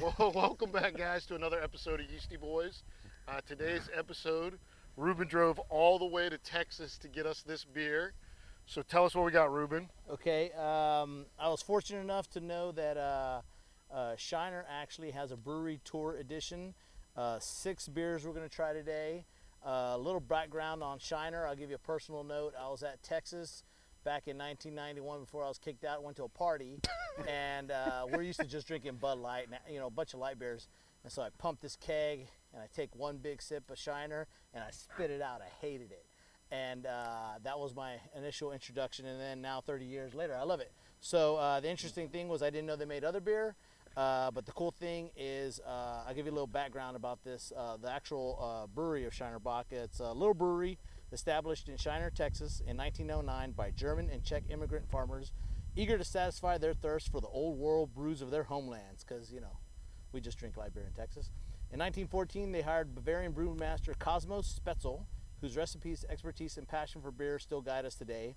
Well, welcome back, guys, to another episode of Yeasty Boys. Today's episode, Ruben drove all the way to Texas to get us this beer. So tell us what we got, Ruben. Okay, I was fortunate enough to know that Shiner actually has a brewery tour edition. 6 beers we're going to try today. A little background on Shiner. I'll give you a personal note. I was at Texas back in 1991 before I was kicked out. Went to a party, and we're used to just drinking Bud Light, and, a bunch of light beers. And so I pumped this keg, and I take one big sip of Shiner, and I spit it out. I hated it. And that was my initial introduction, and then now 30 years later, I love it. So the interesting thing was I didn't know they made other beer, but the cool thing is I'll give you a little background about this. The actual brewery of Shiner Bock, it's a little brewery established in Shiner, Texas in 1909 by German and Czech immigrant farmers eager to satisfy their thirst for the old world brews of their homelands, because, we just drink light beer in Texas. In 1914, they hired Bavarian brewmaster Cosmos Spetzel, whose recipes, expertise, and passion for beer still guide us today.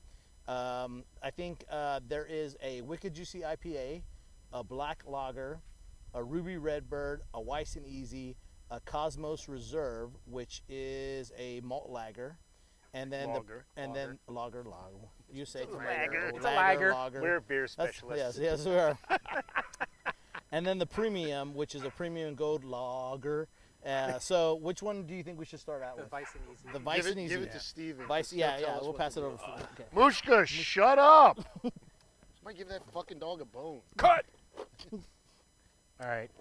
I think there is a Wicked Juicy IPA, a Black Lager, a Ruby Redbird, a Weiss and Easy, a Cosmos Reserve, which is a malt lager, and then lager. You say it's lager. It's a lager. We're a beer specialists. Yes, we are. And then the premium, which is a premium gold lager. So which one do you think we should start out with? The Weiss and Easy. The Weiss and Easy. Give it to Steven. Weiss, yeah, we'll pass it over. Okay. Mushka, shut up! Somebody give that fucking dog a bone. Cut! All right.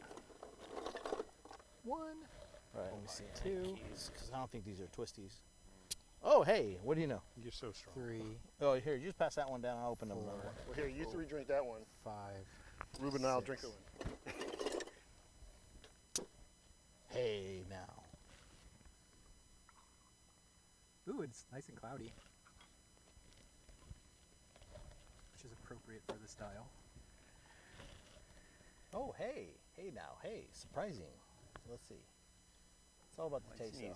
1. All right, let me see. 2. Because I don't think these are twisties. Oh, hey, what do you know? You're so strong. 3. Oh, here, you just pass that one down. I'll open them. Well, here, you 3 drink that one. 5. Ruben and I'll 6. drink it one. Hey, now. Ooh, it's nice and cloudy, which is appropriate for the style. Oh, hey. Hey, now. Hey, surprising. Let's see. It's all about the taste, though.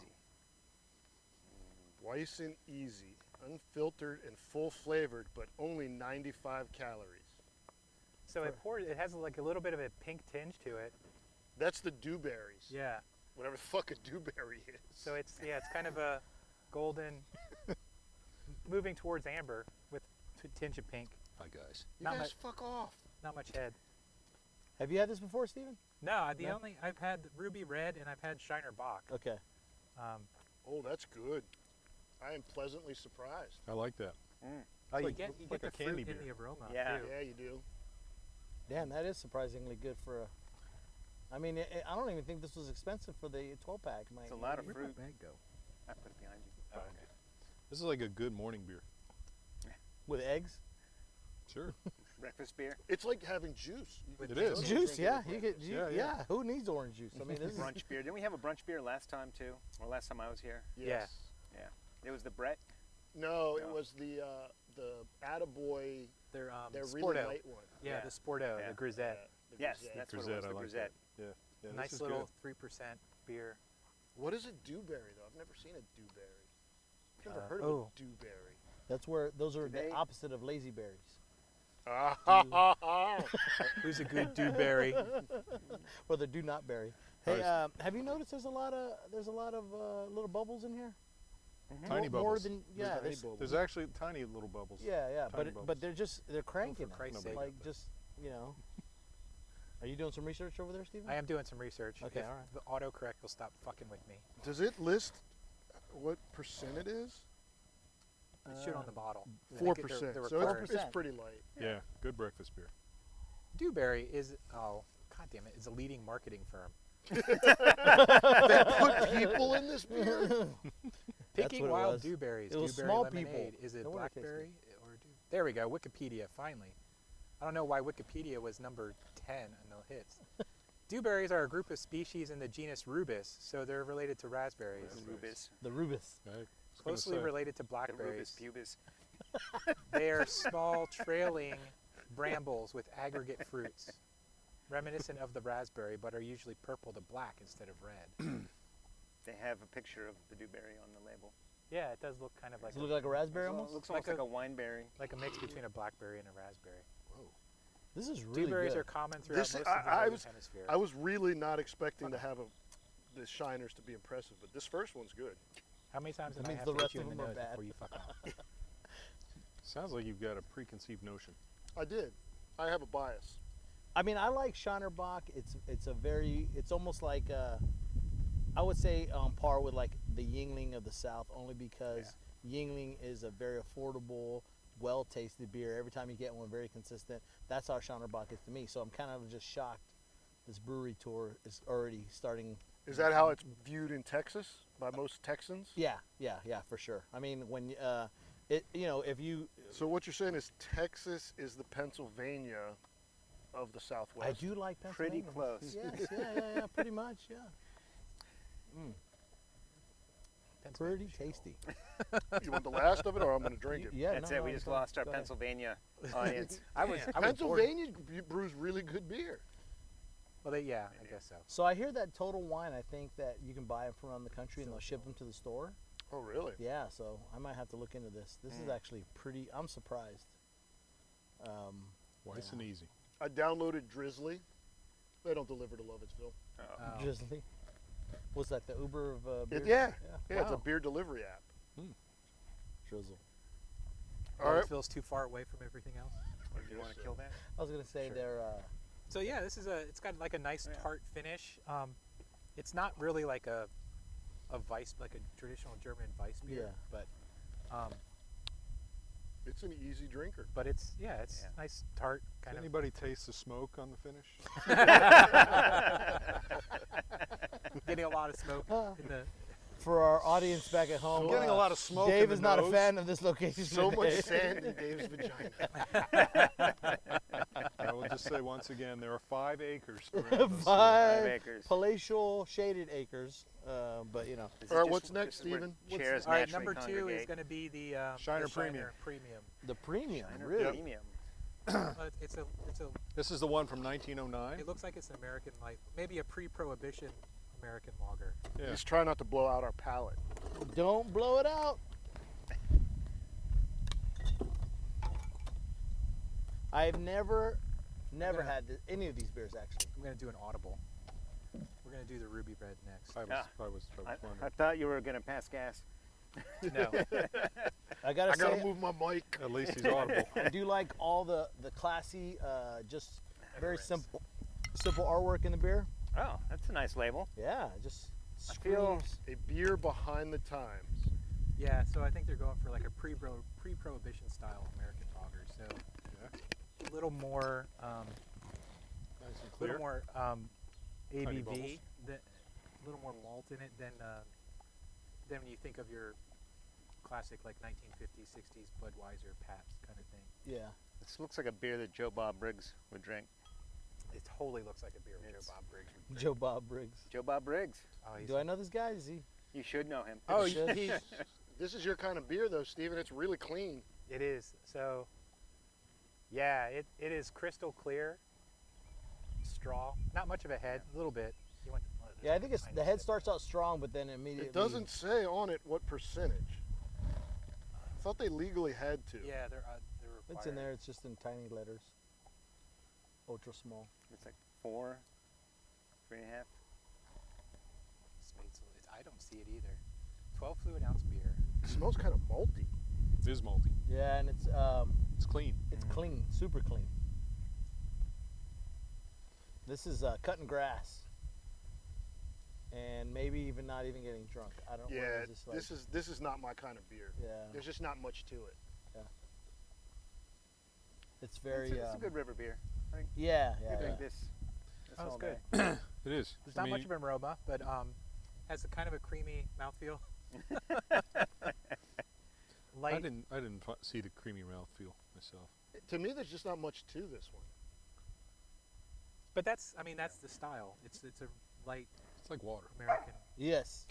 Weiss and Easy, unfiltered and full flavored, but only 95 calories. So it has like a little bit of a pink tinge to it. That's the dewberries. Yeah. Whatever the fuck a dewberry is. So it's kind of a golden, moving towards amber with a tinge of pink. Hi guys. You not guys fuck off. Not much head. Have you had this before, Steven? No, I've had Ruby Red and I've had Shiner Bock. Okay. Oh, that's good. I am pleasantly surprised. I like that. You like- get like the a candy fruit in beer. the aroma. Yeah. Too. Yeah, you do. Damn, that is surprisingly good for a... I mean, I don't even think this was expensive for the 12-pack. It's a lot of Where'd fruit. my bag go? I put it behind you. Oh, okay. This is like a good morning beer. With eggs? Sure. Breakfast beer. It's like having juice. You It can is. drink Juice, it yeah. with You breakfast. get, Yeah. Who needs orange juice? I mean, this is... Brunch beer. Didn't we have a brunch beer last time too? Or last time I was here? Yes. It was the Brett. No, it No. was the Attaboy, They're their Sporto. really light one. Yeah, Yeah. the Sporto, Yeah. the Grisette. The Yes, Grisette. that's what it Grisette, was. I The like Grisette. that. Yeah. This Nice is little good. 3% beer. What is a dewberry, though? I've never seen a dewberry. I've never heard oh. of a dewberry. That's where... Those are Today- the opposite of lazyberries. Who's a good dewberry? Or the do not berry. Hey, Nice. have you noticed there's a lot of little bubbles in here? Tiny More bubbles. than there's- There's actually tiny little bubbles. Yeah, Tiny but bubbles. they're cranking for it. Christ's sake. Like just Are you doing some research over there, Steven? I am doing some research. Okay, If all right. The autocorrect will stop fucking with me. Does it list what percent it is? It should on the bottle. I 4%. think they're So required. it's pretty light. Yeah. Good breakfast beer. Dewberry is, god damn it, is a leading marketing firm. They put people in this beer? Picking what it wild was. dewberries. It was Dewberry small lemonade. people. Is it No wonder it tastes blackberry or there we go. Wikipedia finally. I don't know why Wikipedia was number 10 in the hits. Dewberries are a group of species in the genus Rubus, so they're related to raspberries. Rubus. The Rubus. I was gonna Closely say. related to The Rubus blackberries. pubis. They are small, trailing brambles with aggregate fruits, reminiscent of the raspberry, but are usually purple to black instead of red. They have a picture of the dewberry on the label. Yeah, it does look kind of like Does it look like a raspberry It almost? looks Like almost like a- a wineberry. like a mix between a blackberry and a raspberry. Whoa. This is really Dewberries good. are common throughout This- most I- of the I northern was- hemisphere. I was really not expecting to have the shiners to be impressive, but this first one's good. How many times did That I means have the to hit rest you of in the them are nose bad. before you fuck off? Sounds like you've got a preconceived notion. I did. I have a bias. I mean, I like Shiner Bock. It's almost like I would say on par with like the Yingling of the South, only because Yingling is a very affordable, well-tasted beer. Every time you get one, very consistent. That's how Shiner Bock is to me. So I'm kind of just shocked. This brewery tour is already starting. Is that how it's viewed in Texas by most Texans? Yeah, for sure. I mean, when if you, So what you're saying is Texas is the Pennsylvania of the Southwest. I do like Pennsylvania. Pretty close. Yes, yeah, pretty much, yeah. Pretty tasty. You want the last of it, or I'm going to drink it? Yeah, That's no, it. no, We it's just fine. lost our Go ahead. Pennsylvania audience. I was bored. Pennsylvania brews really good beer. Well, I guess so. So I hear that Total Wine, I think that you can buy them from around the country and they'll ship them to the store. Oh, really? Yeah, so I might have to look into this. This is actually pretty, I'm surprised. Nice and easy. I downloaded Drizzly. They don't deliver to Lovettsville. Oh. Drizzly. What's that, the Uber of beer? Yeah, it's a Wow. beer delivery app. Drizzle. All right. It feels too far away from everything else. Do you want to kill that? I was going to say Sure. they're, So yeah, it's got like a nice tart finish. It's not really like a Weiss, like a traditional German Weiss beer, but It's an easy drinker. it's nice tart Does kind of. anybody taste the smoke on the finish? Getting a lot of smoke in the. for our audience back at home. Getting a lot of smoke Dave in the is not a nose. fan of this location. So much today. sand in Dave's vagina. I will just say once again, there are 5 acres around us. 5 acres. palatial shaded acres, but you know. This All is right, what's just- next, this is where Stephen? Chairs All right, naturally number 2 is congregate. going to be the Shiner the Premium. Premium. The premium, Shiner really. Premium. It's a. This is the one from 1909. It looks like it's an American, like maybe a pre-prohibition American lager. Yeah. Just try not to blow out our palate. Don't blow it out. I've never gonna- had any of these beers actually. I'm going to do an audible. We're going to do the Ruby Red next. I was I wondering. thought you were going to pass gas. No. I gotta I gotta say, move my mic. At least he's audible. I do like all the classy, just very Never simple artwork in the beer. Oh, that's a nice label. Yeah, just I feel- screams. A beer behind the times. Yeah, so I think they're going for like a pre-prohibition style American lager. So Yeah. a little more, Nice and a clear. little more Tiny ABV, bubbles. a little more malt in it than when you think of your classic like 1950s, 60s Budweiser, Pabst kind of thing. Yeah. This looks like a beer that Joe Bob Briggs would drink. It totally looks like a beer with It's- Joe Bob Briggs. Joe Bob Briggs. Joe Bob Briggs. Oh, he's Do I know this guy? Is he? You should know him. Oh, Should. he's, This is your kind of beer, though, Stephen. It's really clean. it is. So, yeah, it is crystal clear. Straw, not much of a head, a little bit. You want Yeah, I think it's the head starts out strong, but then immediately. It doesn't say on it what percentage. I thought they legally had to. Yeah, they're It's in there. It's just in tiny letters. Ultra small. It's like 4, 3.5. I don't see it either. 12 fluid ounce beer. It smells kind of malty. It is malty. Yeah, and it's It's clean. clean, super clean. This is cutting grass, and maybe even not even getting drunk. I don't know. Yeah, Just like, this is not my kind of beer. Yeah, There's just not much to it. it's very. It's a good river beer. Yeah, You yeah. drink yeah. this Oh, it's all good. day. It is. There's not much of an aroma, but has a kind of a creamy mouthfeel. I Light. didn't see the creamy mouthfeel myself. To me, there's just not much to this one. But that's the style. It's a light It's like water. American. Yes.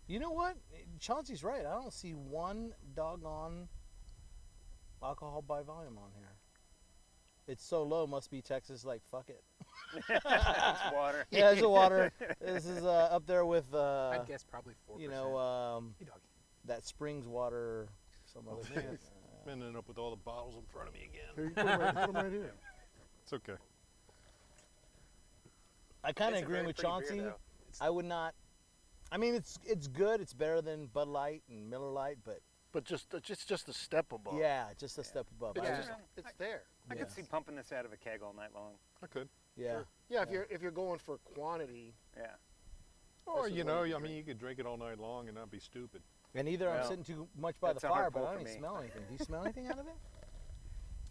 You know what? Chauncey's right. I don't see one doggone alcohol by volume on here. It's so low, must be Texas. Like fuck it. It's water. Yeah, it's a water. This is up there with I'd guess probably 4%. you know Hey, dog. that Springs water, some other thing. I'm ending up with all the bottles in front of me again. Here, you put them right here. It's okay. I kind of It's a agree very with pretty beer, Chauncey. though. I would not. I mean, it's good. It's better than Bud Light and Miller Light, but But it's just a step above. yeah, just a step above. It's I Yeah. just just- it's there. I could Yeah. see pumping this out of a keg all night long. I could. yeah. Yeah, Yeah. if you're going for quantity, Yeah. Or, This is you what know, you I mean, drink. you could drink it all night long and not be stupid. And either I'm Well, sitting too much by the that's a hard fire, but pull I for don't even me. smell anything. Do you smell anything out of it?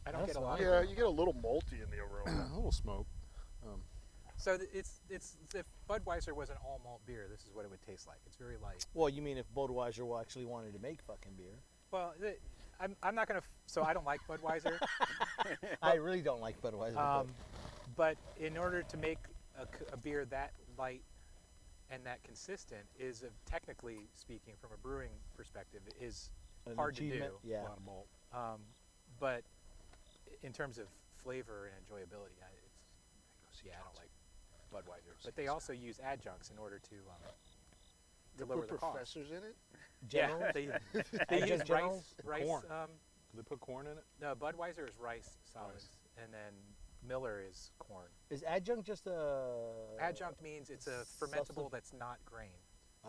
I don't That's get a fine. lot yeah, of you get a little malty in the aroma. A little smoke. So it's if Budweiser was an all malt beer, this is what it would taste like. It's very light. Well, you mean if Budweiser actually wanted to make fucking beer? Well, I'm not gonna. So I don't like Budweiser. I really don't like Budweiser. But in order to make a beer that light and that consistent is, technically speaking, from a brewing perspective, is An hard to achievement, do. A Yeah. lot of malt. But in terms of flavor and enjoyability, I don't like Budweiser. But they also use adjuncts in order to They lower put the cost. professors in it. Generals? Yeah, they use Adjunct generals? rice. Corn. Do they put corn in it? No, Budweiser is rice solids, and then Miller is corn. Is adjunct just a Adjunct means it's a fermentable substitute? that's not grain.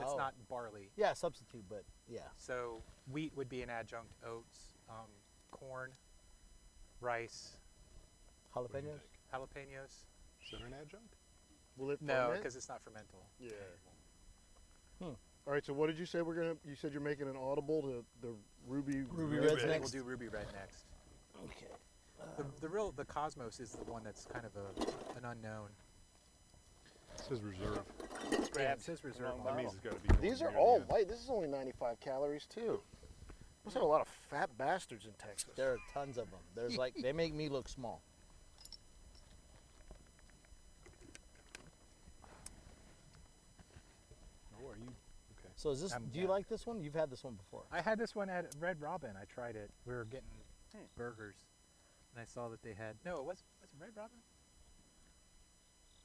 It's Oh. not barley. Yeah, substitute, but yeah. So wheat would be an adjunct, oats, corn, rice, What do you Jalapenos? think? jalapenos. Is that an adjunct? Will it No, ferment? because it's not fermentable. Yeah. Hmm. All right. So what did you say You said you're making an audible to the Ruby. Ruby Red? Red's I think next. we'll do Ruby Red next. Okay. The Cosmos is the one that's kind of an unknown. It says reserve. Yeah, it says reserve. Wrong That bottle. means it's got to be. These are near all the end. light. This is only 95 calories too. Must have a lot of fat bastards in Texas. There are tons of them. There's like they make me look small. Oh, are you? Okay. So is this? I'm Do you down. like this one? You've had this one before. I had this one at Red Robin. I tried it. We were getting burgers, and I saw that they had. No, was it Red Robin?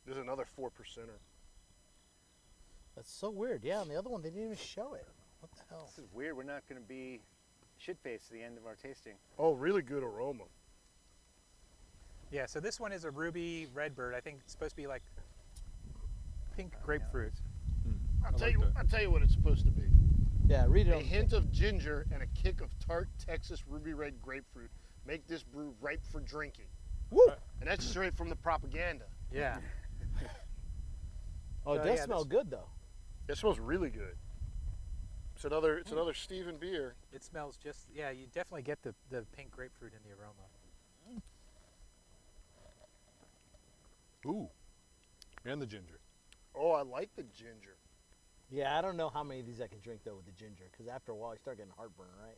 There's another 4%er. That's so weird. Yeah, and the other one they didn't even show it. What the hell? This is weird. We're not going to be shit-faced at the end of our tasting. Oh, really good aroma. Yeah. So this one is a Ruby Redbird. I think it's supposed to be like pink grapefruit. I'll I tell like you. that. I'll tell you what it's supposed to be. Yeah, read it. A On hint of ginger and a kick of tart Texas Ruby Red grapefruit make this brew ripe for drinking. Woo! And that's straight from the propaganda. Yeah. Oh, it So, does yeah, smell this- good though. It smells really good. It's another Stephen beer. It smells just. Yeah, you definitely get the pink grapefruit in the aroma. Ooh. And the ginger. Oh, I like the ginger. Yeah, I don't know how many of these I can drink though with the ginger, because after a while you start getting heartburn, right?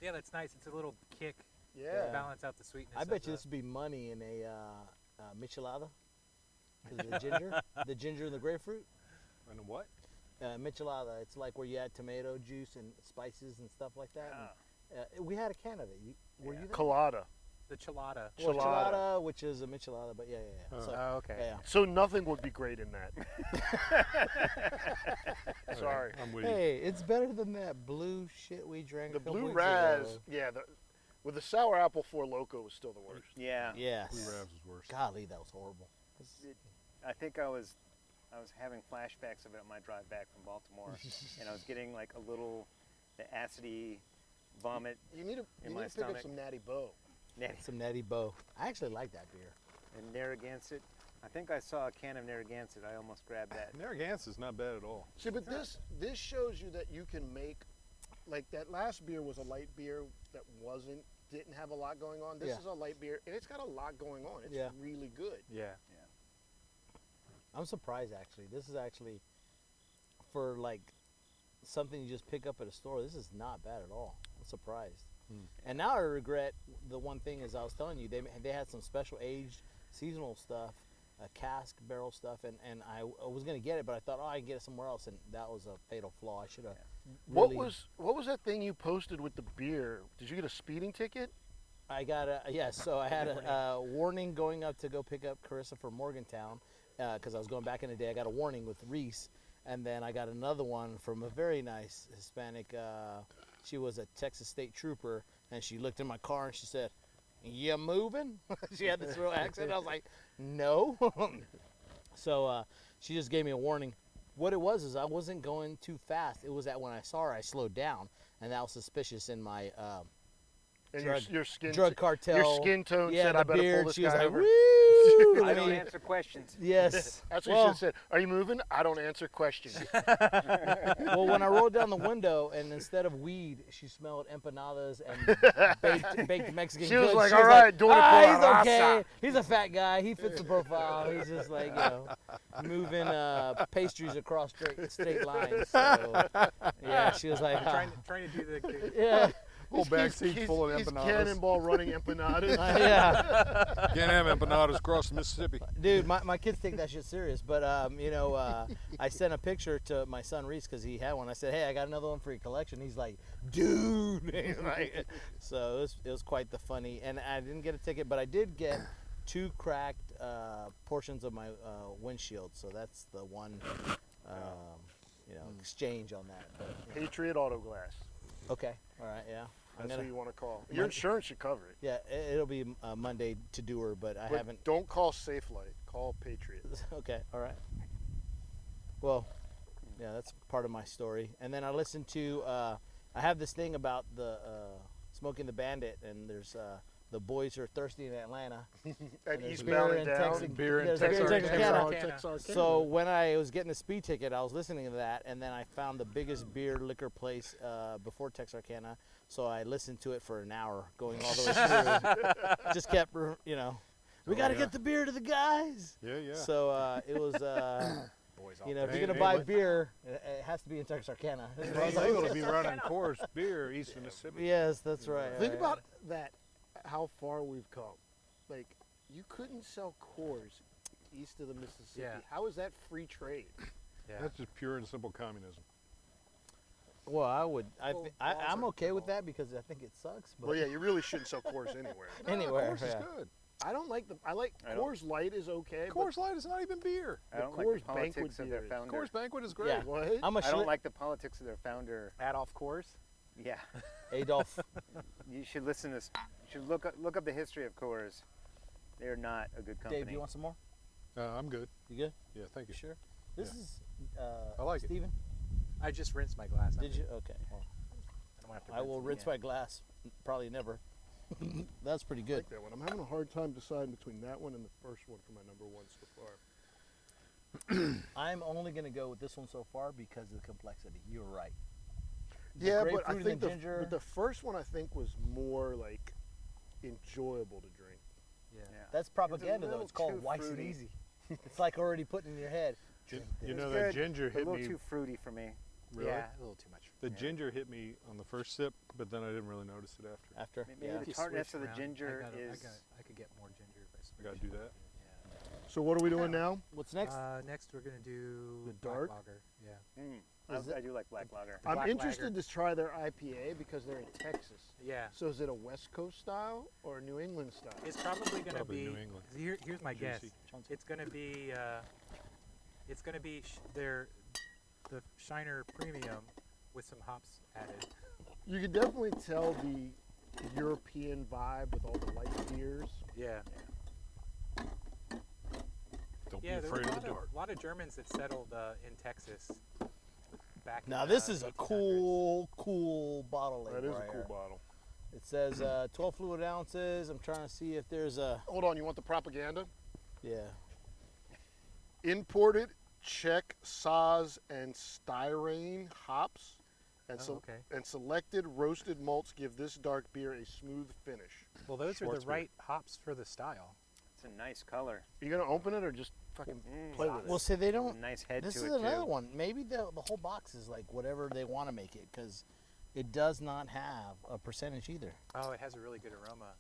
Yeah, that's nice. It's a little kick Yeah. to balance out the sweetness. I of bet you the- this would be money in a michelada. 'Cause of the ginger, the ginger and the grapefruit. And what? Michelada, it's like where you add tomato juice and spices and stuff like that. Ah. And, we had a can of it. Were Yeah. you there? Colada. the chilada. Well, Chilada. chilada, which is a michelada, but yeah. Oh. So, Oh, okay. yeah. So nothing would be great in that. Sorry. I'm with you. Hey, it's better than that blue shit we drank. The a couple blue weeks raz, ago. yeah, with the sour apple Four Loko was still the worst. Yeah. Yes. Blue Ravs is worse. Golly, that was horrible. I think I was having flashbacks of it on my drive back from Baltimore, and I was getting like a little the acidy vomit. You need to, In you my need to pick up stomach. some Natty Boh. Some Natty Boh. I actually like that beer. And Narragansett. I think I saw a can of Narragansett. I almost grabbed that. Narragansett is not bad at all. See, but this shows you that you can make, like that last beer was a light beer that didn't have a lot going on. This Yeah. is a light beer, and it's got a lot going on. It's Yeah. really good. Yeah. I'm surprised actually. This is actually for like something you just pick up at a store. This is not bad at all. I'm surprised. And now I regret the one thing is I was telling you they had some special aged seasonal stuff, cask barrel stuff, and I was gonna get it, but I thought I can get it somewhere else, and that was a fatal flaw. I should have. What was that thing you posted with the beer? Did you get a speeding ticket? I got so I had a warning going up to go pick up Carissa for Morgantown because I was going back in the day. I got a warning with Reese, and then I got another one from a very nice Hispanic. She was a Texas State Trooper, and she looked in my car and she said, "You moving?" She had this real accent. I was like, "No." So she just gave me a warning. What it was is I wasn't going too fast. It was that when I saw her, I slowed down, and that was suspicious in my And drug, your skin, drug cartel. your skin tone Yeah, said, the "I better beard. pull this She was guy like, over." "Woo!" I don't answer questions. Yes. That's what Well, she said. Are you moving? I don't answer questions. well, when I rolled down the window, and instead of weed, she smelled empanadas and baked Mexican She was goods. like, "All right, doing it por he's la okay. raza." He's a fat guy. He fits the profile. He's just like, moving pastries across state lines. So, yeah, she was like, Trying to do the yeah. Whole back seat He's- full of he's empanadas. cannonball running empanadas. Yeah. Can't have empanadas across the Mississippi. Dude, my kids take that shit serious. But, I sent a picture to my son Reese because he had one. I said, "Hey, I got another one for your collection." He's like, "Dude." He's like, so it was quite the funny. And I didn't get a ticket, but I did get 2 cracked portions of my windshield. So that's the one, exchange on that. But, Patriot Auto Glass. okay. All right. Yeah. That's who you want to call. Your insurance should cover it. Yeah, it'll be Monday to do her, but I But haven't. don't call Safe Light. Call Patriot. Okay, all right. Well, yeah, that's part of my story. And then I listened to, I have this thing about the Smoking the Bandit, and there's the boys are thirsty in Atlanta. At there's Eastbound beer and in Down. Texas- Beer in there's beer in Texarkana. Texarkana. So when I was getting a speed ticket, I was listening to that, and then I found the biggest beer liquor place before Texarkana. So I listened to it for an hour, going all the way through. Just kept, we got to get the beer to the guys. Yeah, yeah. So it was, boys. if you're Hey, gonna hey, buy what- beer, it has to be in Texarkana. It's illegal to be running Coors beer east of Mississippi. Yes, that's right. Think right. about that, how far we've come. Like, you couldn't sell Coors east of the Mississippi. Yeah. How is that free trade? Yeah. That's just pure and simple communism. Well, Well, I'm laws are okay with law. that because I think it sucks. But Well, yeah, you really shouldn't sell Coors anywhere. anywhere, Coors is yeah. good. I don't like I don't- Coors Light is okay. Coors Light is not even beer. I don't Coors like the Banquet politics of their beer is- founder. Coors Banquet is great. Yeah. But what? I'm a I don't Schli- like the politics of their founder. Adolf Coors. Yeah, Adolf. you should listen to this. You should look up the history of Coors. They're not a good company. Dave, do you want some more? I'm good. You good? Yeah, thank you. You sure? This Yeah. is I like it. Steven? I just rinsed my glass. Did you? Okay. Well, I don't have to I will it rinse again. my glass. Probably never. That's pretty I good. like that one. I'm having a hard time deciding between that one and the first one for my number one so far. I'm only gonna go with this one so far because of the complexity. You're right. The Yeah, but I grapefruit and think the the, ginger. but the first one I think was more like enjoyable to drink. Yeah. Yeah. That's propaganda though. little It's called too Weiss and fruity. Easy. It's like already putting in your head. Drink You this. know It's that good, ginger A hit little me. too fruity for me. Really? Yeah, a little too much. The Yeah. ginger hit me on the first sip, but then I didn't really notice it after. After. Maybe Yeah. the You tartness switch of the around. ginger is. I could get more ginger if I I switch. gotta do that. So what are we doing now? What's next? Next we're gonna do The black dark? lager. Yeah. Is I do like black lager. I'm Black interested Lager. to try their IPA because they're in Texas. Yeah. So is it a West Coast style or a New England style? It's probably gonna Probably be. New England. Here's my guess. Juicy. It's gonna be. The Shiner Premium with some hops added. You can definitely tell the European vibe with all the light beers. Yeah. Don't Yeah. be There were afraid a of the dark. lot of Germans that settled in Texas. Back. Now in, this is a 1800s. cool bottle label. That is a right cool here. bottle. It says 12 fluid ounces. I'm trying to see if there's a Hold on, you want the propaganda? yeah. Imported Czech Saz and Styrane hops and, Oh, okay. and selected roasted malts give this dark beer a smooth finish. Well, those are Schwarzbier. the right hops for the style. It's a nice color. Are you gonna open it or just fucking play with Well, it? see, they A don't. nice head This to is it another too. one. Maybe the whole box is like whatever they want to make it because it does not have a percentage either. Oh, it has a really good aroma.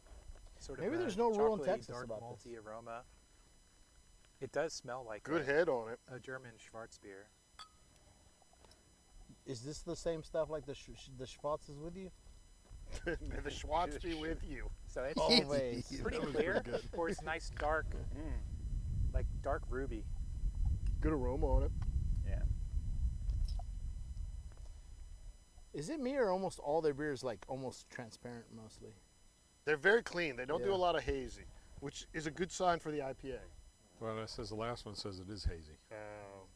Sort of Maybe a there's no rule in chocolatey, Texas dark about malty this. aroma. It does smell like Good head on it. a German Schwarzbier. Is this the same stuff like the the Schwartz is with you? May the Schwartz be with you. So it's Always. pretty That was clear, pretty good. or it's nice dark, like dark ruby. Good aroma on it. Yeah. Is it me or almost all their beers like almost transparent mostly? They're very clean. They don't do Yeah. a lot of hazy, which is a good sign for the IPA. Well, that says the last one says it is hazy. Oh, Well,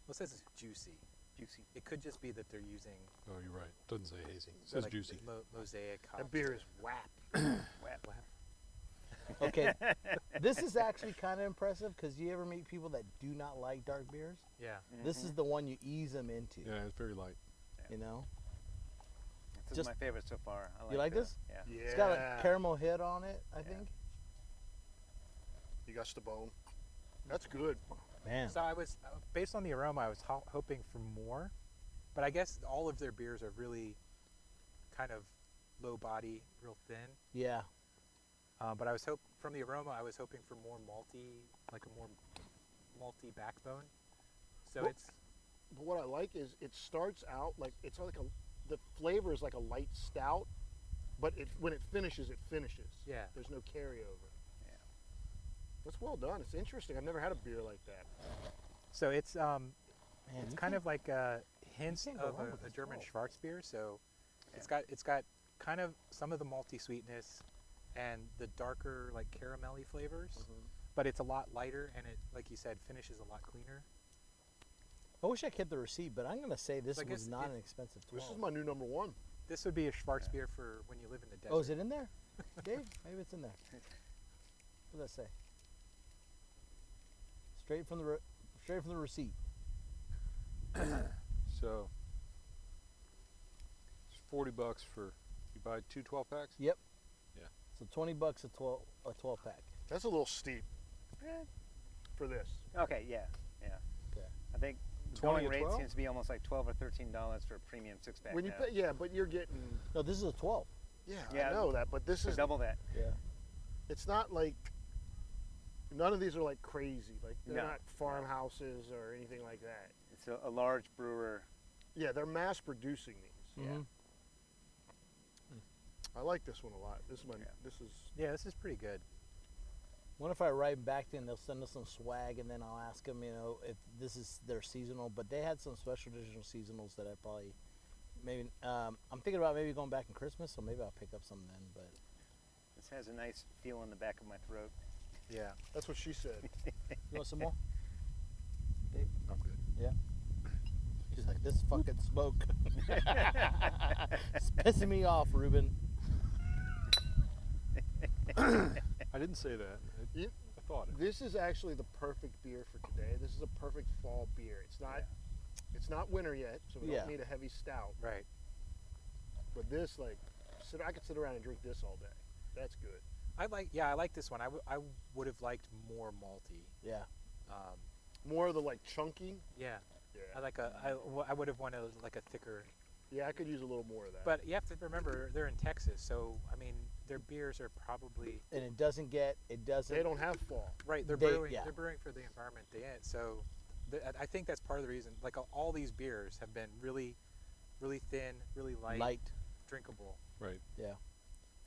it says it's juicy. Juicy. It could just be that they're using Oh, you're right. Doesn't say hazy. It says like juicy. mosaic hops. that beer is whap. Whap. Okay, this is actually kind of impressive because you ever meet people that do not like dark beers? Yeah. This is the one you ease them into. Yeah, it's very light. You know, This Just- is my favorite so far. I You like the- this? Yeah. Yeah. it's got a caramel hit on it. I think. You got the bone. That's good. Man, So I was, based on the aroma, I was hoping for more, but I guess all of their beers are really kind of low body, real thin. yeah. But from the aroma, I was hoping for more malty, like a more malty backbone. So Well- it's But what I like is it starts out like it's like the flavor is like a light stout, but when it finishes, it finishes. yeah. There's no carryover. Yeah. That's well done. It's interesting. I've never had a beer like that. So it's Man, it's you kind can't- of like hints can't go of wrong with a this German bottle. Schwarzbier. So it's got kind of some of the malty sweetness and the darker like caramelly flavors, but it's a lot lighter and it, like you said, finishes a lot cleaner. I wish I kept the receipt, but I'm gonna say this So I was guess not if- an expensive 12. This is my new number one. This would be a Schwarzbier for when you live in the desert. Oh, is it in there? Dave, maybe it's in there. What does that say? Straight from the receipt. So it's $40 for you buy 2 12-packs. Yep. Yeah. So $20 a 12 pack. That's a little steep Eh, for this. Okay. Yeah. Yeah. Okay. I think 20 going or rate 12? seems to be almost like $12 or $13 for a premium 6-pack. When you now. pay, yeah, but you're getting No, this is a 12. yeah, Yeah, I know that, but this So is double that. Yeah. it's not like none of these are like crazy. Like they're No. not farmhouses or anything like that. It's a large brewer. Yeah, they're mass producing these. Yeah. Mhm. I like this one a lot. This is my Yeah. this is Yeah, this is pretty good. What if I write back to them? They'll send us some swag, and then I'll ask them, if this is their seasonal. But they had some special edition seasonals that I probably, maybe, I'm thinking about maybe going back in Christmas, so maybe I'll pick up some then. But This has a nice feel in the back of my throat. Yeah. that's what she said. you want some more? I'm good. Yeah. She's like, this fucking smoke. It's pissing me off, Ruben. I didn't say that. You- I thought it. This is actually the perfect beer for today. This is a perfect fall beer. It's not winter yet, so we Yeah. don't need a heavy stout. Right. But this I could sit around and drink this all day. That's good. I like this one. I would have liked more malty. Yeah. More of the like chunky. Yeah. Yeah. I would have wanted like a thicker. Yeah, I could use a little more of that. But you have to remember they're in Texas, so I mean their beers are probably And it doesn't. they don't have fall. right. They're They- brewing. yeah. They're brewing for the environment they in. So I think that's part of the reason. Like all these beers have been really, really thin, really light, drinkable. Right. Yeah.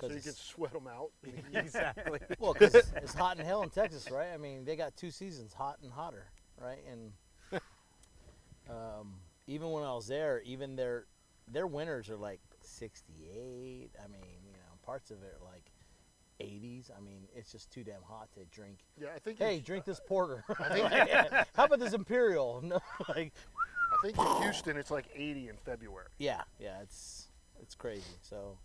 So you Because can sweat them out. Exactly. well, 'cause it's hot in hell in Texas, right? I mean, they got 2 seasons, hot and hotter, right? And even when I was there, even their winters are like 68. I mean, parts of it are like 80s. I mean, it's just too damn hot to drink. Yeah, I think. Hey, drink this porter. think- How about this imperial? No, like, I think in Houston it's like 80 in February. yeah, it's crazy. So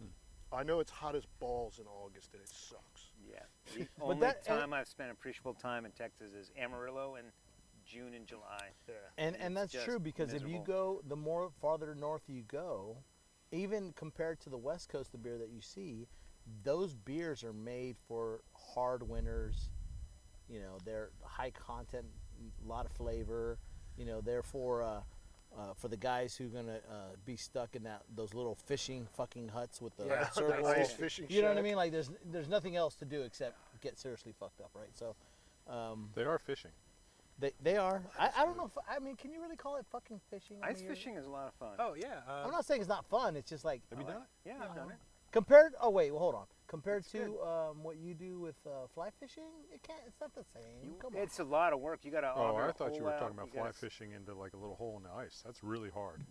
I know it's hot as balls in August and it sucks. Yeah. The only that- time I've spent appreciable time in Texas is Amarillo in June and July. Yeah. And It's that's just true because if you miserable. go, the more farther north you go, even compared to the West Coast of beer that you see, those beers are made for hard winters. They're high content, a lot of flavor. They're for the guys who are gonna be stuck in those little fishing fucking huts with the Yeah, circle. the ice fishing You know what I shack. mean? Like there's nothing else to do except get seriously fucked up, right? So. They are fishing. They are. I don't know if I mean, can you really call it fucking fishing? I Ice mean, fishing is a lot of fun. Oh yeah. I'm not saying it's not fun. It's just like Have you done it? Yeah, I've done it. compared. Oh wait, well, hold on. Compared It's to good. what you do with fly fishing, it can't. It's not the same. Come on. It's a lot of work. You got to. Oh, I thought you were talking about fly fishing into like a little hole in the ice. That's really hard.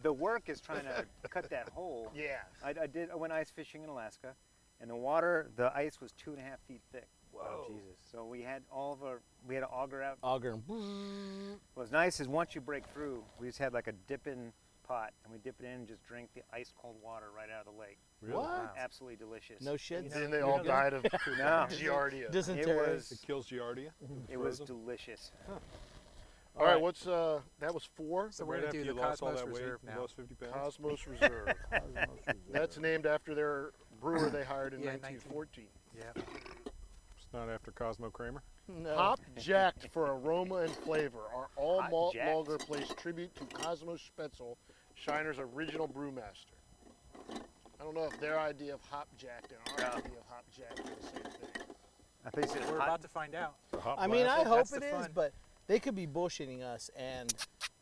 the work is trying to cut that hole. Yeah. I went ice fishing in Alaska, and the ice was 2.5 feet thick. Whoa, Jesus. So we had we had to auger out. Auger. What's nice is once you break through, we just had like a dip-in pot, and we dip it in and just drink the ice cold water right out of the lake. Really? What? Wow. Absolutely delicious. No shit. Then they all died of No. giardia. Dysentery. It It kills Giardia. was Frozen? delicious. All right, what's that was 4? So we're Right going after to do you the lost all Cosmos that weight, Reserve you now. lost 50 pounds. Cosmos Reserve. That's named after their brewer they hired in Yeah, 1914. Yeah. It's not after Cosmo Kramer. No. Hop jacked for aroma and flavor. Our all Hop malt jacked. lager plays tribute to Cosmo Spetzel, Shiner's original brewmaster. I don't know if their idea of hop jacked and our Yeah. idea of hop jacked are the same thing. I think it's We're hot. about to find out. The hot I mean, I blast. hope That's it the is, fun. but they could be bullshitting us, and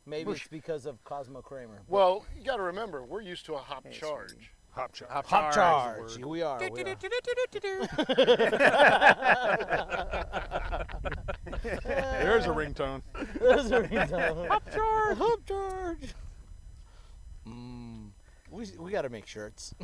maybe it's because of Cosmo Kramer. Well, you got to remember, we're used to a hop Hey, charge. Hop chop. Hop Hop charge. word. Here we are. We are. There's a ringtone. There's a ringtone. Hop charge. Hop charge. We got to make shirts.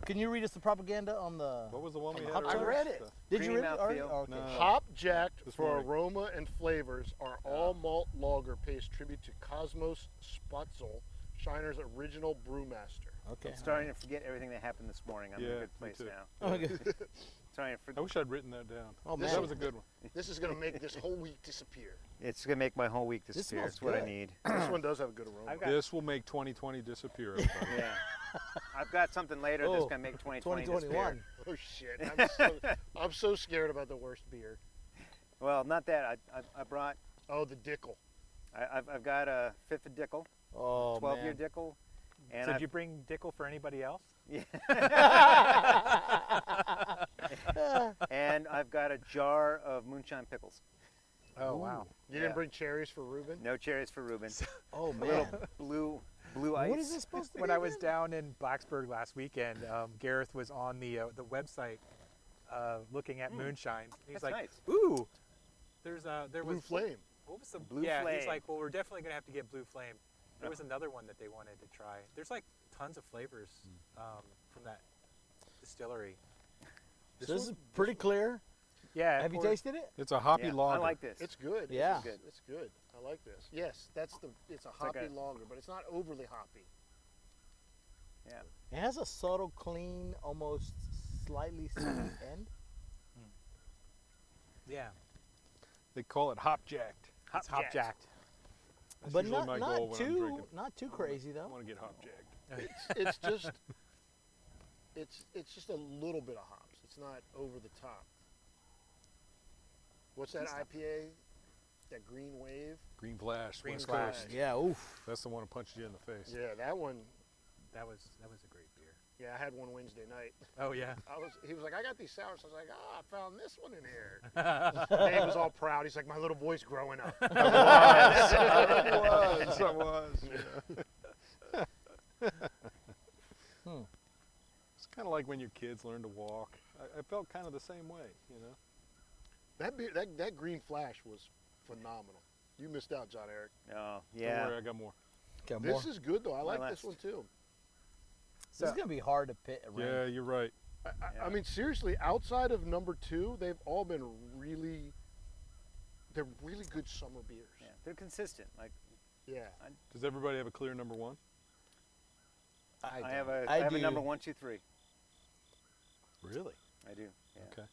Can you read us the propaganda on the? What was the one we had? Hop earlier? charge? I read it. Did you Creamy read it already? mouthfeel. Okay. No. Hop jacked This for morning. aroma and flavors. Our all malt lager pays tribute to Cosmos Spetzel, Shiner's original brewmaster. Okay. I'm starting to forget everything that happened this morning. I'm in Yeah, a good me place too. now. Oh, good. Starting to I forget. wish I'd written that down. Oh This man. That was a good one. This is going to make this whole week disappear. It's gonna make my whole week This disappear. smells That's what I good. need. This one does have a good aroma. I've got- This will make 2020 disappear. Everybody. Yeah. I've got something later that's Oh, gonna make 2020 disappear. 2021. Oh shit! I'm so scared about the worst beer. Well, not that. I brought. Oh, the Dickel. I've got a fifth of Dickel, Oh 12-year man. Dickel, and So did I've- you bring Dickel for anybody else? and I've got a jar of moonshine pickles. Oh, wow. You Yeah. didn't bring cherries for Ruben? No cherries for Ruben. Oh A man. little blue ice. What is this supposed to be? When I was again? down in Blacksburg last weekend, Gareth was on the website looking at moonshine. He's That's like, nice. "Ooh, there Blue was Flame. What was the Blue yeah?" He's Flame. like, "Well, we're definitely gonna have to get Blue Flame." There was another one that they wanted to try. There's like tons of flavors from that distillery. This is pretty clear. Yeah. Have you or- tasted it? It's a hoppy Yeah, lager. I like this. It's good. Yeah. It's good. It's good. I like this. Yes, it's a like hoppy a- lager, but it's not overly hoppy. Yeah. It has a subtle, clean, almost slightly sweet end. Yeah. They call it hop jacked. It's hop jacked. That's But usually my goal when I'm drinking. not too crazy I though. want to get hop jacked. It's just it's just a little bit of hops. It's not over the top. What's that IPA? That Green Wave? Green Flash. Green West Flash. Coast. Yeah, oof. That's the one that punched you in the face. Yeah, that one. That was a great beer. Yeah, I had one Wednesday night. Oh yeah. He was like, I got these sours. I was like, I found this one in here. Dave was all proud. He's like, my little boy's growing up. It was. Yeah. It's kind of like when your kids learn to walk. I felt kind of the same way, you know. That beer, that Green Flash was phenomenal. You missed out, John Eric. Oh, Don't yeah. worry, I got more. Got more. This is good though. I like last. this one too. This is gonna be hard to pit. Yeah, you're right. I mean, seriously, outside of number 2, they've all been they're really good summer beers. Yeah, they're consistent. Like Yeah. Does everybody have a clear number one? I have I a do. number 1, 2, 3. Really? I do. Yeah. Okay.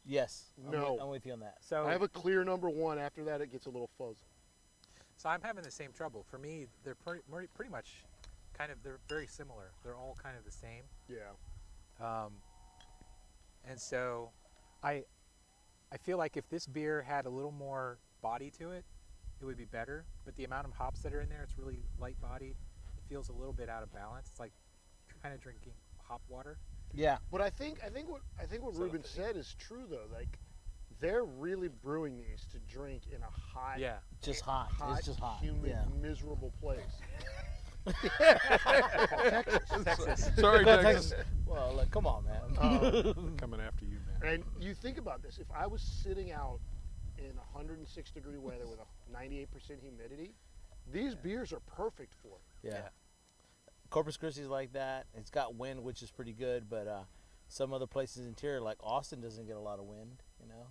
Yes. No. I'm with you on that. So I have a clear number 1. After that, it gets a little fuzzy. So I'm having the same trouble. For me, they're pretty much they're very similar. They're all kind of the same. Yeah. And so I feel like if this beer had a little more body to it, it would be better. But the amount of hops that are in there, it's really light bodied. It feels a little bit out of balance. It's like kind of drinking hop water. Yeah. But I think what Ruben said is true though. Like, they're really brewing these to drink in a hot, Yeah. Just hot. It's just hot. humid, Yeah. miserable place. Texas. Sorry, Texas. Well, like, come on, man. Coming after you, man. And you think about this: if I was sitting out in 106-degree weather with a 98% humidity, These beers are perfect for it. Yeah. Corpus Christi's like that. It's got wind, which is pretty good, but some other places interior, like Austin, doesn't get a lot of wind. You know.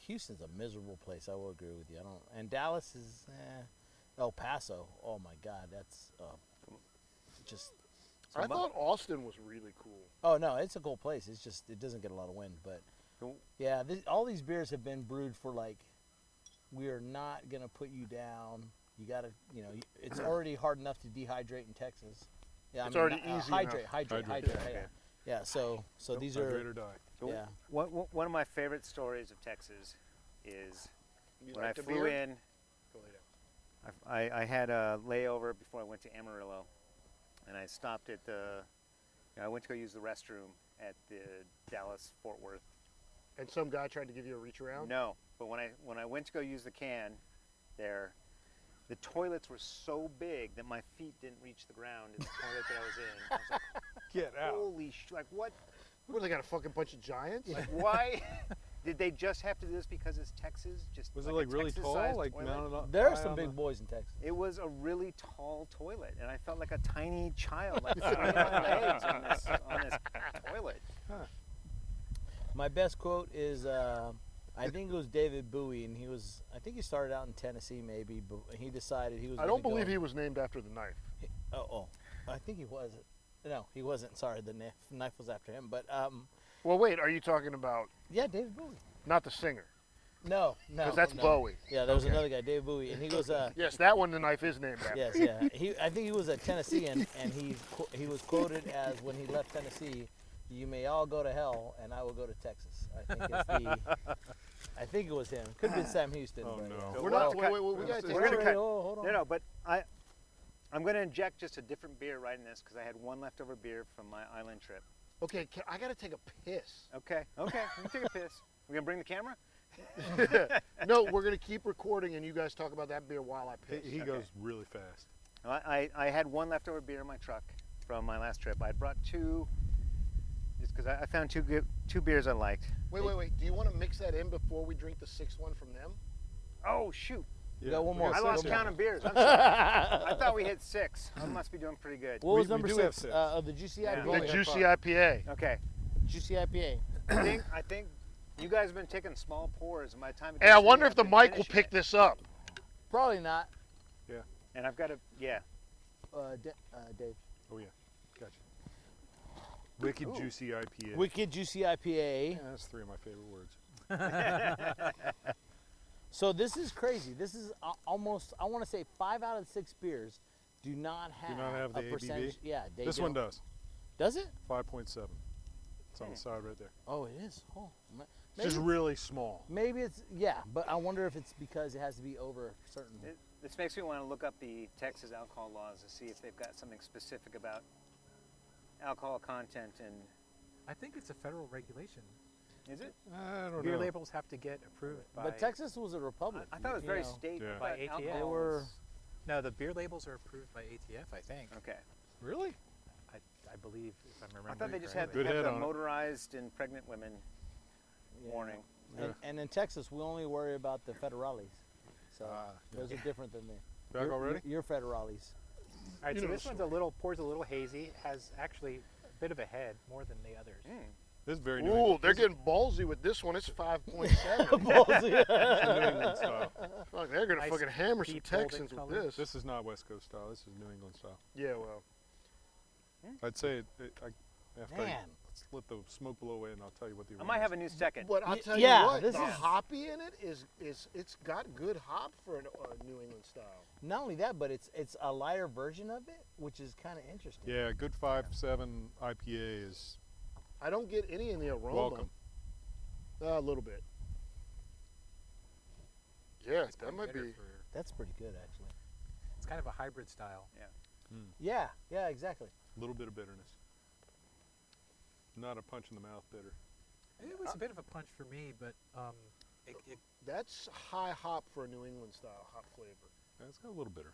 Houston's a miserable place. I will agree with you. I don't. And Dallas is El Paso. Oh my God, that's just. I thought Austin was really cool. Oh no, it's a cool place. It's just it doesn't get a lot of wind, but yeah, all these beers have been brewed for like. We are not gonna put you down. You gotta, it's already hard enough to dehydrate in Texas. Yeah, It's already easy hydrate. enough. Yeah. So these are. Hydrate or die. So Yeah. One of my favorite stories of Texas is You when like I the flew beer? in. Go lay down. I had a layover before I went to Amarillo, and I stopped at I went to go use the restroom at the Dallas Fort Worth. And some guy tried to give you a reach around? No, but when I went to go use the can, there, the toilets were so big that my feet didn't reach the ground in the toilet that I was in. I was like, Get out. holy like what? What, they got a fucking bunch of giants? Like why? Did they just have to do this because it's Texas? Just Was it a like really Texas-sized tall? Like toilet? mounted up? There are high some on big the- boys in Texas. It was a really tall toilet, and I felt like a tiny child, like swinging my legs on this toilet. My best quote is, I think it was David Bowie, and I think he started out in Tennessee maybe, but he decided he was. I don't believe he was named after the knife. I think he was. No, he wasn't. Sorry, the knife was after him. But Well, wait, are you talking about yeah, David Bowie. not the singer? No. Because that's no. Bowie. Yeah, there was another guy, David Bowie, and he was Yes, that one the knife is named after. yes, yeah. I think he was a Tennessean, and he was quoted as when he left Tennessee, "You may all go to hell, and I will go to Texas." I think it was him. Could have been Sam Houston. Oh, but, no. yeah. We're not, wait, we got to We're gonna cut. Hold on. No, but I'm going to inject just a different beer right in this because I had one leftover beer from my island trip. Okay, I got to take a piss. Okay, we can take a piss. We're going to bring the camera? No, we're going to keep recording and you guys talk about that beer while I piss. He goes really fast. I had one leftover beer in my truck from my last trip. I brought two, just because I found two beers I liked. Wait. Do you want to mix that in before we drink the sixth one from them? Oh, shoot. We got one we more. I Six lost more. count of beers. I'm sorry. I thought we hit 6. I must be doing pretty good. What was We number do have 6 six. of the Juicy Yeah. IPA? The Juicy IPA. Okay. Juicy IPA. I think you guys have been taking small pours, and by the time it Hey, I gets to me, wonder if I've the been mic will finishing pick it. this up. Probably not. And I've got to, Dave. Oh, yeah. Gotcha. Wicked Ooh. Juicy IPA. Wicked Juicy IPA. Yeah, that's 3 of my favorite words. So this is crazy. This is almost, I want to say 5 out of 6 beers do not have, the a ABV? percentage. Yeah, they This don't. one does. Does it? 5.7. It's on the side right there. Oh, it is. Oh, It's just really small. maybe it's, yeah, but I wonder if it's because it has to be over a certain. This makes me want to look up the Texas alcohol laws to see if they've got something specific about alcohol content. And I think it's a federal regulation. is it? I don't Beer know. labels have to get approved by. But Texas was a republic. I thought it was you very know. state. Yeah. but By ATF. alcohol They were- is- No, the beer labels are approved by ATF, I think. Okay. Really? I believe, if I'm remembering. I thought they just had, Good had head the on it. motorized and pregnant women Yeah. warning. And in Texas, we only worry about the federales. So Ah, those are different than the. Back already? Your federales. All right, You so know this the one's pours a little hazy. Has actually a bit of a head more than the others. This is very New Ooh, England. they're This is getting ballsy with this one. It's 5.7. New England style. Fuck, they're going to Nice fucking hammer some deep golden Texans with color. this. This is not West Coast style. This is New England style. Yeah, well. I'd say after I Man. let the smoke blow away, and I'll tell you what the. I might have a new second. But I'll tell yeah, you what, this the is- hoppy in it is it's got good hop for a New England style. Not only that, but it's a lighter version of it, which is kind of interesting. Yeah, good 5.7 IPA is I don't get any in the aroma. welcome. A little bit. Yeah, It's that probably might better be. for- That's pretty good, actually. It's kind of a hybrid style. Yeah, exactly. A little bit of bitterness. Not a punch in the mouth bitter. It was a bit of a punch for me, but That's high hop for a New England style hop flavor. Yeah, it's got a little bitter.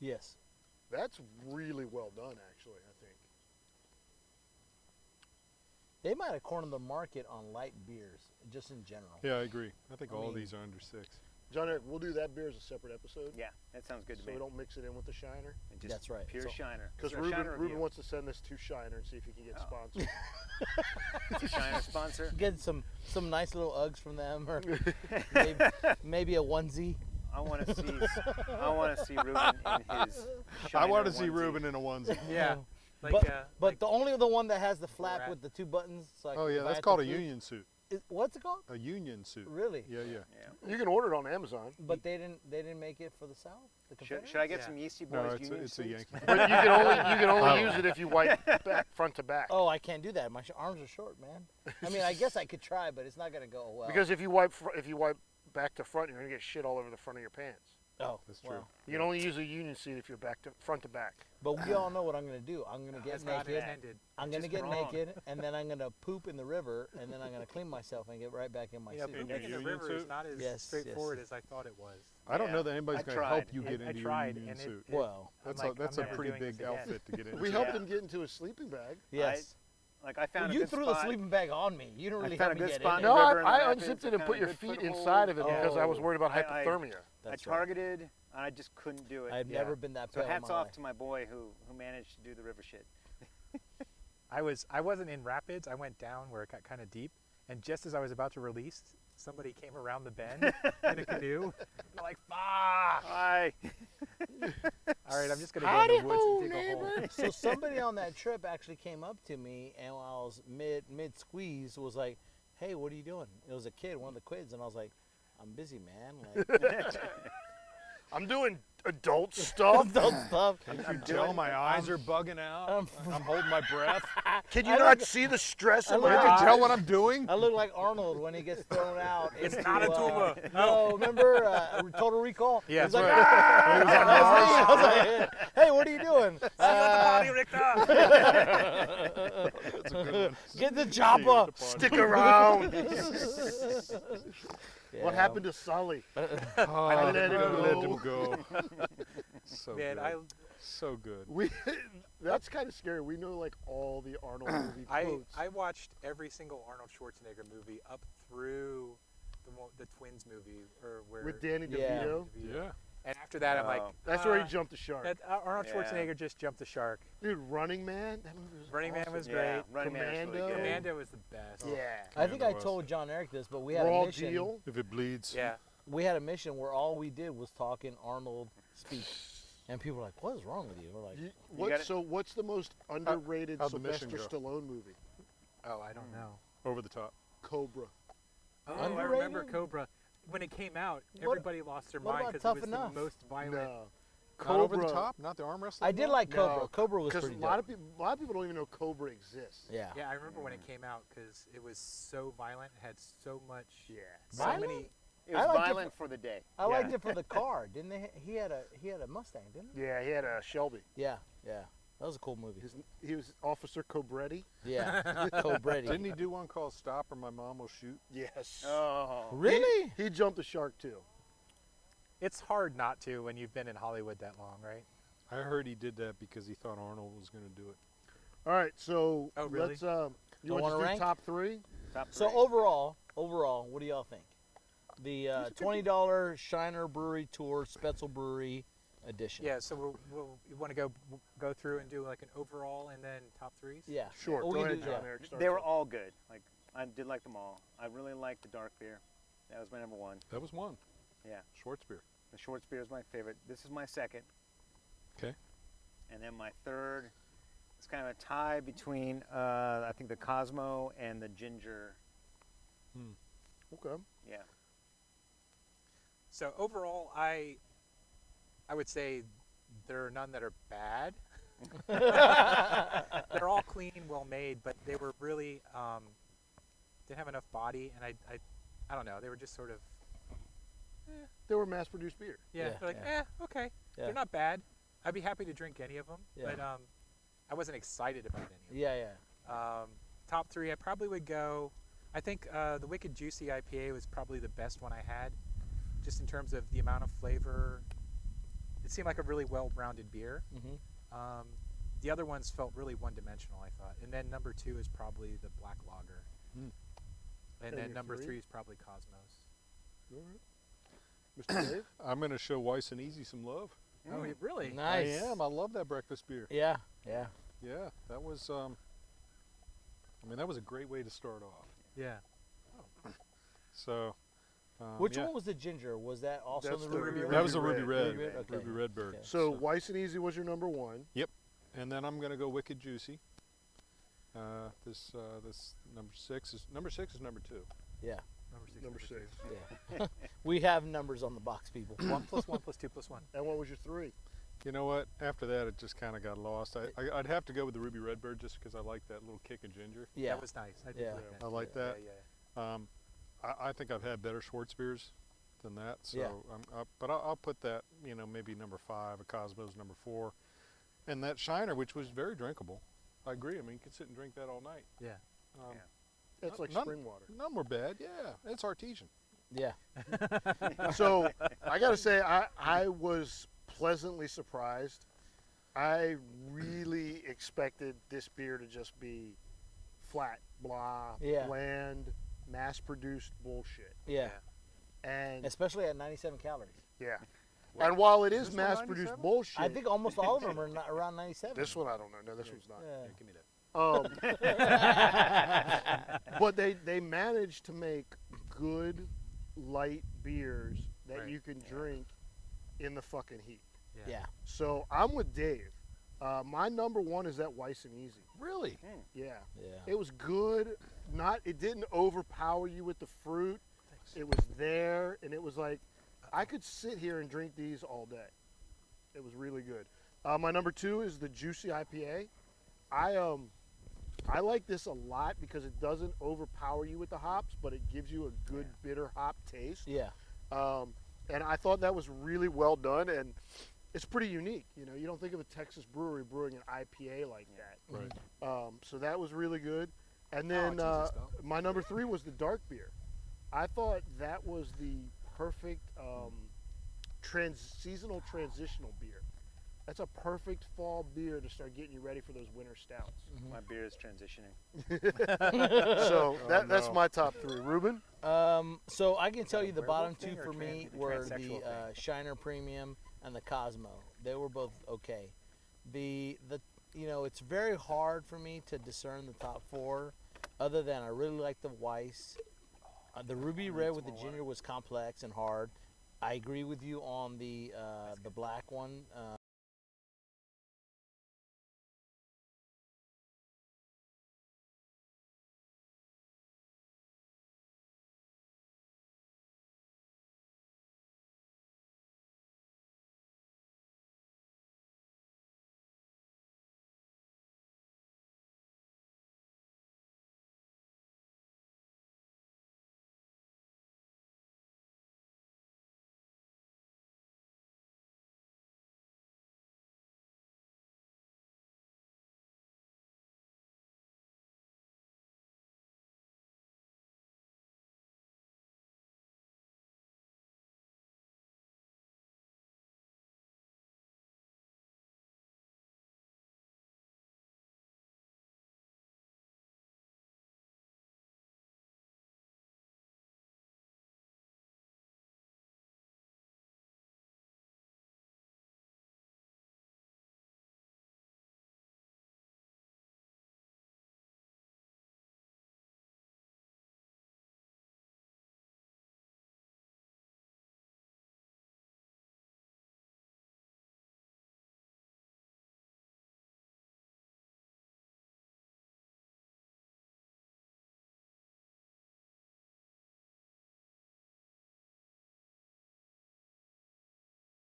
Yes. That's really well done, actually, I think. They might have cornered the market on light beers, just in general. Yeah, I agree. I think I all of mean- these are under 6. John Eric, we'll do that beer as a separate episode. Yeah, that sounds good to So me. we don't mix it in with the Shiner. And just That's right. Pure So- Shiner. Because Is there a Shiner Ruben review? wants to send this to Shiner and see if he can get Oh. sponsored. It's a Shiner sponsor. Get some nice little Uggs from them, or maybe a onesie. I want to see Ruben in his. I want Shiner to see onesie. Ruben in a onesie. Yeah. Like, But like the only the one that has the flap rat. with the 2 buttons. So Oh yeah, if I that's had to called a poop- union suit. What's it called? A union suit. Really? Yeah, yeah. Yeah. You can order it on Amazon. But they didn't make it for the South. The Should I get Yeah. some Yeasty No, Boys it's union a suits? Yankee. But you can only use it if you wipe back front to back. Oh, I can't do that. My arms are short, man. I mean, I guess I could try, but it's not gonna go well. Because if you wipe back to front, you're gonna get shit all over the front of your pants. oh, That's true. well. You can only use a union seat if you're front to back. But we all know what I'm gonna do. I'm gonna get that's not naked. intended. I'm gonna Just get wrong. naked, and then I'm gonna poop in the river, and then I'm gonna clean myself and get right back in my You know, suit. In pooping in the union river is suit? not as Yes, straightforward as I thought it was. I don't Yeah. know that anybody's I going to help tried. you get I into tried, your union and suit. Well, I'm That's like, that's I'm a never pretty doing this big again. outfit to get into. We Yeah. helped him get into his sleeping bag. yes. Like I found Well, a you good threw spot. the sleeping bag on me. You didn't really found help a me good get spot in in No, it. the river and the I rapids, unzipped it I and put found a your good feet foothold. inside of it Oh. because I was worried about I- hypothermia. I That's right. targeted, and I just couldn't do it. I've Yeah. never been that So pale in hats my off life. to my boy who managed to do the river shit. I wasn't in rapids. I went down where it got kind of deep, and just as I was about to release, somebody came around the bend in a canoe. And I'm like, fuck! Hi. All right, I'm just gonna go in the woods and dig a hole. So somebody on that trip actually came up to me, and while I was mid squeeze, was like, "Hey, what are you doing?" It was a kid, one of the kids, and I was like, "I'm busy, man. Like I'm doing adult stuff. adult stuff." You tell my eyes are bugging out. I'm- I'm holding my breath. Can you I not look- see the stress I in look my Can't you like- eyes? tell what I'm doing? I look like Arnold when he gets thrown out. It's into, not a tuba. No, remember Total Recall? Yeah, He's like, that's "Ah!" He was on That's Mars. me. I was like, "Hey, what are you doing?" See you at the party, Richter. That's a good one. Get the See you chopper. at the party. Stick around. Yeah. What happened to Sully? Oh, I let him him go. So Man, good. So good. That's kind of scary. We know like all the Arnold movie quotes. I watched every single Arnold Schwarzenegger movie up through the Twins movie, or where with Danny Yeah. DeVito. Yeah. And after that, I'm like, Oh. That's where he jumped the shark. Arnold Yeah. Schwarzenegger just jumped the shark. Dude, Running Man. That movie was Running Man awesome. was Yeah, great. Running Man is really Commando. good. Commando was the best. Yeah. I think I Commando was. told John Eric this, but we had a Raw mission. Deal. If it bleeds. Yeah. We had a mission where all we did was talk in Arnold speak, and people were like, "What is wrong with you?" We're like, gotta- So what's the most underrated how'd the mission Sylvester go? Stallone movie? Oh, I don't know. Over the top. Cobra. Oh, I remember Underrated? Cobra. When it came out, What- everybody lost their what mind about because Tough it was Enough? the most violent. No. Not over the top? Not the arm wrestling? I did like No, Cobra. Cobra was Because pretty a lot dope. of people don't even know Cobra exists. Yeah. Yeah, I remember when it came out because it was so violent. It had so much. Yeah. So Violent? many. It was I liked it violent for the day. I Yeah. liked it for the car, didn't they? He had a Mustang, didn't he? Yeah, he had a Shelby. Yeah, yeah. That was a cool movie. He was Officer Cobretti. Yeah, Cobra. Didn't he do one called Stop or My Mom Will Shoot? Yes. Oh. Really? He jumped the shark too. It's hard not to when you've been in Hollywood that long, right? I heard he did that because he thought Arnold was going to do it. All right, so Oh, really? let's you Don't want wanna to do rank? top three? Top So three. overall, what do y'all think? The $20 Shiner Brewery Tour Spetzel Brewery edition. Yeah. So you want to go through and do like an overall and then top threes? Yeah. Sure. Well, Go we ahead, do- John yeah. Eric. start They were us. all good. Like I did like them all. I really liked the dark beer. That was my number one. That was one. Yeah. Schwarzbier. The Schwartz beer is my favorite. This is my second. Okay. And then my third, it's kind of a tie between I think the Cosmo and the Ginger. Okay. Yeah. So overall, I would say there are none that are bad. They're all clean, well made, but they were really didn't have enough body, and I don't know. They were just sort of They were mass-produced beer. yeah. Yeah, They're like okay. Yeah. They're not bad. I'd be happy to drink any of them, Yeah. but I wasn't excited about any of them. Yeah, yeah. Top three, I probably would go. I think the Wicked Juicy IPA was probably the best one I had, just in terms of the amount of flavor. It seemed like a really well-rounded beer. Mm-hmm. The other ones felt really one-dimensional, I thought. And then number two is probably the Black Lager. Mm. And And then your number three? three is probably Cosmos. Mr. Dave? I'm going to show Weiss and Easy some love. Oh, really? Nice. I am. I love that breakfast beer. Yeah, yeah. Yeah, that was. I mean, that was a great way to start off. Yeah. So. Which yeah. one was the ginger? Was that also That's the the Ruby Ruby Red? That was a Ruby Red. Ruby Red? Okay. Ruby Redbird. Okay. So Weiss and Easy was your number one. And then I'm gonna go Wicked Juicy. This number six is number two. Yeah, Number six. yeah. We have numbers on the box, people. 1 + 1 + 2 + 1. And what was your three? You know what? After that, it just kind of got lost. I'd have to go with the Ruby Redbird just because I like that little kick of ginger. Yeah, That was nice. I did Yeah. like that. I like Yeah, that. yeah. I think I've had better Schwartz beers than that. So, Yeah. but I'll put that. Maybe number 5. A Cosmos number 4, and that Shiner, which was very drinkable. I agree. I mean, you could sit and drink that all night. Yeah. It's like none- spring water. None were bad. Yeah, it's artesian. yeah. So I got to say, I was pleasantly surprised. I really expected this beer to just be flat, blah, Yeah. bland, mass-produced bullshit. Yeah, And especially at 97 calories. yeah. And while it Is is this one mass-produced 97? bullshit, I think almost all of them are not around 97. this one I don't know. No, this one's not. Yeah. Give me that. But they managed to make good light beers that Right. you can drink in the fucking heat. Yeah. So I'm with Dave. My number one is that Weiss and Easy. Really? Yeah, Yeah. it was good. It didn't overpower you with the fruit. It was there, and it was like I could sit here and drink these all day. It was really good. My number two is the Juicy IPA. I like this a lot because it doesn't overpower you with the hops, but it gives you a good bitter hop taste. Yeah. And I thought that was really well done, and it's pretty unique. You don't think of a Texas brewery brewing an IPA like that. Right. So that was really good. And then it's easy stuff. my number three was the dark beer. I thought that was the perfect seasonal transitional beer. That's a perfect fall beer to start getting you ready for those winter stouts. My beer is transitioning. So that's no. my top three. Ruben? So I can tell you the Werewolf bottom thing two or for me the were transsexual the thing? Shiner Premium and the Cosmo. They were both okay. It's very hard for me to discern the top four, other than I really like the Weiss. The Ruby Red with the ginger was complex and hard. I agree with you on the black one.